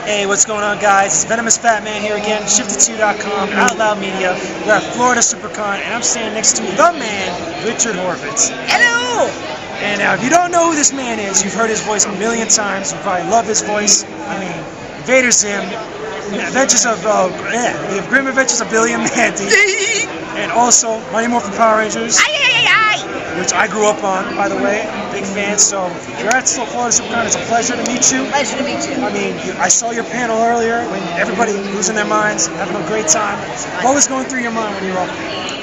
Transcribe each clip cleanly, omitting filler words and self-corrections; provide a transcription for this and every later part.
Hey, what's going on, guys? It's VenomousFatman here again, Shifted2.com, Out Loud Media. We're at Florida Supercon, and I'm standing next to the man, Richard Horvitz. Hello! And now, if you don't know who this man is, you've heard his voice a million times. You probably love his voice. I mean, Invader Zim, the Grim Adventures of Billy and Mandy, and also Mighty Morphin Power Rangers, which I grew up on, by the way. Big fan. So if you're at Florida Supercon, it's a pleasure to meet you. Pleasure to meet you. I mean, I saw your panel earlier when everybody losing their minds, having a great time. What was going through your mind when you were up there?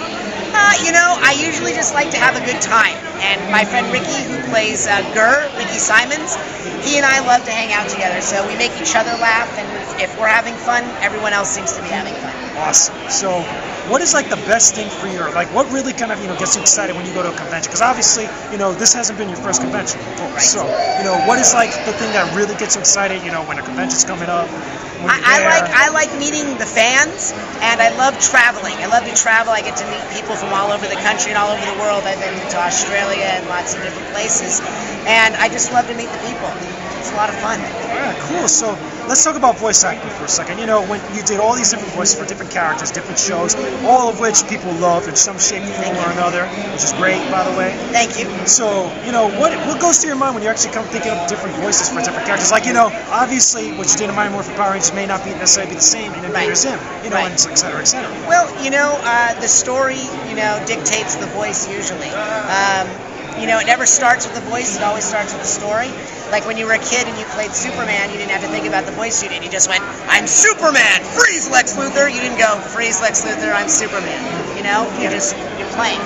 I usually just like to have a good time. And my friend Ricky, who plays Ricky Simons, he and I love to hang out together. So we make each other laugh, and if we're having fun, everyone else seems to be having fun. Awesome. So what is like the best thing for your, like what really kind of, gets you excited when you go to a convention? Because obviously, this hasn't been your first convention before. Right. So, what is like the thing that really gets you excited, when a convention's coming up? I like meeting the fans, and I love traveling. I love to travel. I get to meet people from all over the country and all over the world. I've been to Australia and lots of different places, and I just love to meet the people. It's a lot of fun. Yeah, cool. So let's talk about voice acting for a second. When you did all these different voices for different characters, different shows, all of which people love in some shape, form, or another, which is great, by the way. Thank you. So, what goes through your mind when you actually come thinking of different voices for different characters? Like, obviously, what you did in Mighty Morphin Power Rangers may not necessarily be the same in Invader Zim, and et cetera, et cetera. Well, the story, dictates the voice usually. It never starts with the voice, it always starts with the story. Like when you were a kid and you played Superman, you didn't have to think about the voice you did. You just went, I'm Superman! Freeze, Lex Luthor! You didn't go, freeze, Lex Luthor, I'm Superman. You're playing.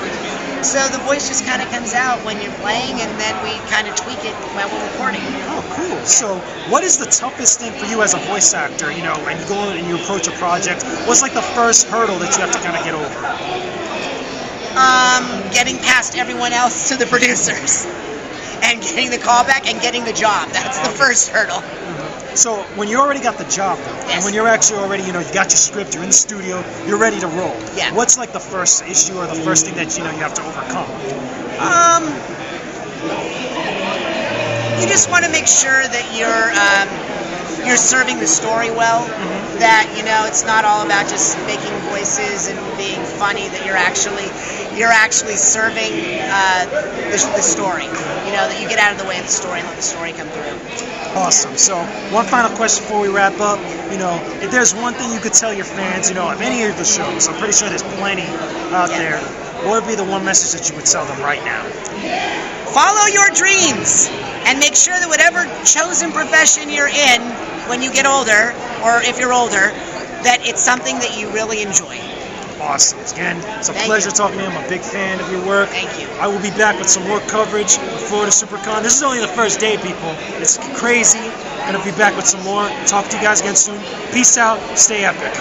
So the voice just kind of comes out when you're playing, and then we kind of tweak it while we're recording. Oh, cool. So what is the toughest thing for you as a voice actor, when you go and you approach a project? What's like the first hurdle that you have to kind of get over? Getting past everyone else to the producers. And getting the callback and getting the job. That's the first hurdle. So when you already got the job, though, and when you're actually already, you got your script, you're in the studio, you're ready to roll. Yeah. What's like the first issue or the first thing that you have to overcome? You just want to make sure that you're serving the story well. That it's not all about just making voices and being funny. That you're actually serving the story. That you get out of the way of the story and let the story come through. Awesome. So one final question before we wrap up. If there's one thing you could tell your fans, of any of the shows, I'm pretty sure there's plenty out there. What would be the one message that you would tell them right now? Follow your dreams and make sure that whatever chosen profession you're in when you get older, or if you're older, that it's something that you really enjoy. Awesome. Again, it's a pleasure talking to you. I'm a big fan of your work. Thank you. I will be back with some more coverage of Florida Supercon. This is only the first day, people. It's crazy. I'm going to be back with some more. Talk to you guys again soon. Peace out. Stay epic.